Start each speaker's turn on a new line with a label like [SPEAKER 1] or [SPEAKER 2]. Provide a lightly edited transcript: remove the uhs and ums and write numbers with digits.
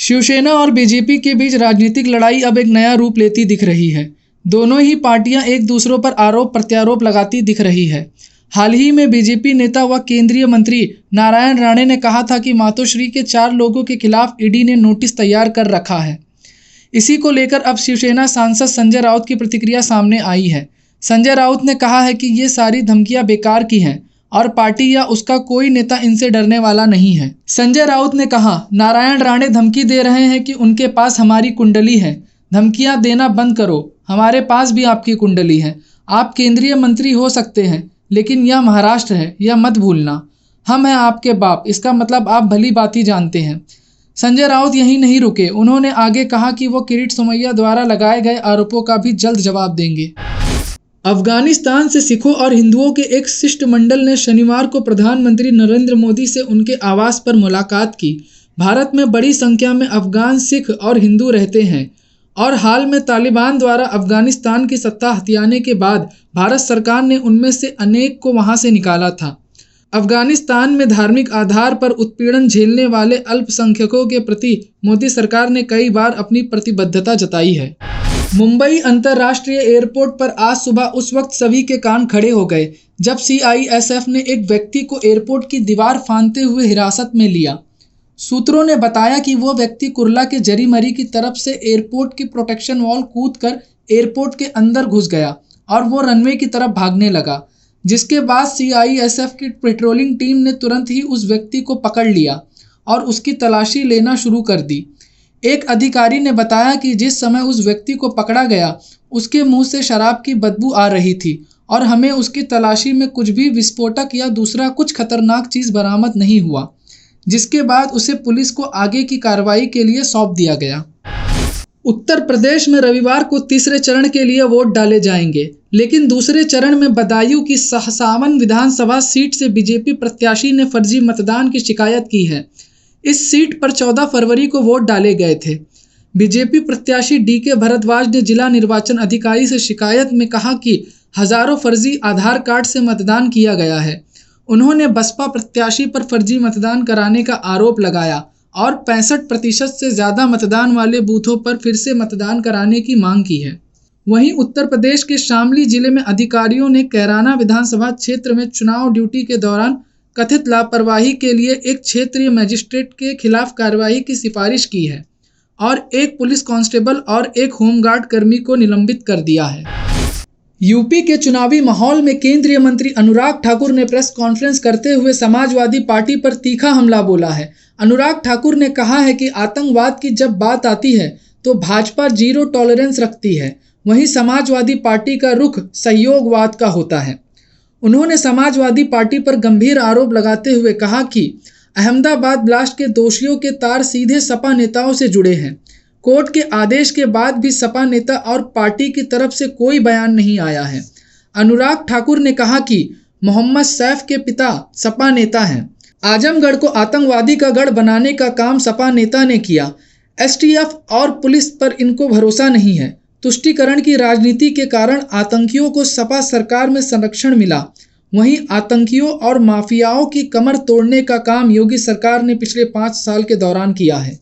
[SPEAKER 1] शिवसेना और बीजेपी के बीच राजनीतिक लड़ाई अब एक नया रूप लेती दिख रही है। दोनों ही पार्टियां एक दूसरों पर आरोप प्रत्यारोप लगाती दिख रही है। हाल ही में बीजेपी नेता व केंद्रीय मंत्री नारायण राणे ने कहा था कि मातोश्री के 4 लोगों के खिलाफ ईडी ने नोटिस तैयार कर रखा है। इसी को लेकर अब शिवसेना सांसद संजय राउत की प्रतिक्रिया सामने आई है। संजय राउत ने कहा है कि ये सारी धमकियां बेकार की हैं और पार्टी या उसका कोई नेता इनसे डरने वाला नहीं है। संजय राउत ने कहा, नारायण राणे धमकी दे रहे हैं कि उनके पास हमारी कुंडली है। धमकियां देना बंद करो, हमारे पास भी आपकी कुंडली है। आप केंद्रीय मंत्री हो सकते हैं, लेकिन यह महाराष्ट्र है, यह मत भूलना। हम हैं आपके बाप, इसका मतलब आप भली बात ही जानते हैं। संजय राउत यहीं नहीं रुके, उन्होंने आगे कहा कि वो किरीट सोमैया द्वारा लगाए गए आरोपों का भी जल्द जवाब देंगे। अफगानिस्तान से सिखों और हिंदुओं के एक शिष्टमंडल ने शनिवार को प्रधानमंत्री नरेंद्र मोदी से उनके आवास पर मुलाकात की। भारत में बड़ी संख्या में अफगान सिख और हिंदू रहते हैं और हाल में तालिबान द्वारा अफगानिस्तान की सत्ता हथियाने के बाद भारत सरकार ने उनमें से अनेक को वहां से निकाला था। अफगानिस्तान में धार्मिक आधार पर उत्पीड़न झेलने वाले अल्पसंख्यकों के प्रति मोदी सरकार ने कई बार अपनी प्रतिबद्धता जताई है। मुंबई अंतर्राष्ट्रीय एयरपोर्ट पर आज सुबह उस वक्त सभी के कान खड़े हो गए जब सीआईएसएफ ने एक व्यक्ति को एयरपोर्ट की दीवार फांदते हुए हिरासत में लिया। सूत्रों ने बताया कि वो व्यक्ति कुर्ला के जरीमरी की तरफ से एयरपोर्ट की प्रोटेक्शन वॉल कूदकर एयरपोर्ट के अंदर घुस गया और वो रनवे की तरफ भागने लगा, जिसके बाद सीआईएसएफ की पेट्रोलिंग टीम ने तुरंत ही उस व्यक्ति को पकड़ लिया और उसकी तलाशी लेना शुरू कर दी। एक अधिकारी ने बताया कि जिस समय उस व्यक्ति को पकड़ा गया उसके मुंह से शराब की बदबू आ रही थी और हमें उसकी तलाशी में कुछ भी विस्फोटक या दूसरा कुछ खतरनाक चीज बरामद नहीं हुआ, जिसके बाद उसे पुलिस को आगे की कार्रवाई के लिए सौंप दिया गया। उत्तर प्रदेश में रविवार को तीसरे चरण के लिए वोट डाले जाएंगे, लेकिन दूसरे चरण में बदायूं की सहसावन विधानसभा सीट से बीजेपी प्रत्याशी ने फर्जी मतदान की शिकायत की है। इस सीट पर 14 फरवरी को वोट डाले गए थे। बीजेपी प्रत्याशी डीके भारद्वाज ने जिला निर्वाचन अधिकारी से शिकायत में कहा कि हजारों फर्जी आधार कार्ड से मतदान किया गया है। उन्होंने बसपा प्रत्याशी पर फर्जी मतदान कराने का आरोप लगाया और 65% से ज़्यादा मतदान वाले बूथों पर फिर से मतदान कराने की मांग की है। वहीं उत्तर प्रदेश के शामली जिले में अधिकारियों ने कैराना विधानसभा क्षेत्र में चुनाव ड्यूटी के दौरान कथित लापरवाही के लिए एक क्षेत्रीय मजिस्ट्रेट के खिलाफ कार्रवाई की सिफारिश की है और एक पुलिस कांस्टेबल और एक होमगार्ड कर्मी को निलंबित कर दिया है। यूपी के चुनावी माहौल में केंद्रीय मंत्री अनुराग ठाकुर ने प्रेस कॉन्फ्रेंस करते हुए समाजवादी पार्टी पर तीखा हमला बोला है। अनुराग ठाकुर ने कहा है कि आतंकवाद की जब बात आती है तो भाजपा जीरो टॉलरेंस रखती है, वहीं समाजवादी पार्टी का रुख सहयोगवाद का होता है। उन्होंने समाजवादी पार्टी पर गंभीर आरोप लगाते हुए कहा कि अहमदाबाद ब्लास्ट के दोषियों के तार सीधे सपा नेताओं से जुड़े हैं। कोर्ट के आदेश के बाद भी सपा नेता और पार्टी की तरफ से कोई बयान नहीं आया है। अनुराग ठाकुर ने कहा कि मोहम्मद सैफ के पिता सपा नेता हैं। आजमगढ़ को आतंकवादी का गढ़ बनाने का काम सपा नेता ने किया। एसटीएफ और पुलिस पर इनको भरोसा नहीं है। तुष्टीकरण की राजनीति के कारण आतंकियों को सपा सरकार में संरक्षण मिला। वहीं आतंकियों और माफियाओं की कमर तोड़ने का काम योगी सरकार ने पिछले 5 साल के दौरान किया है।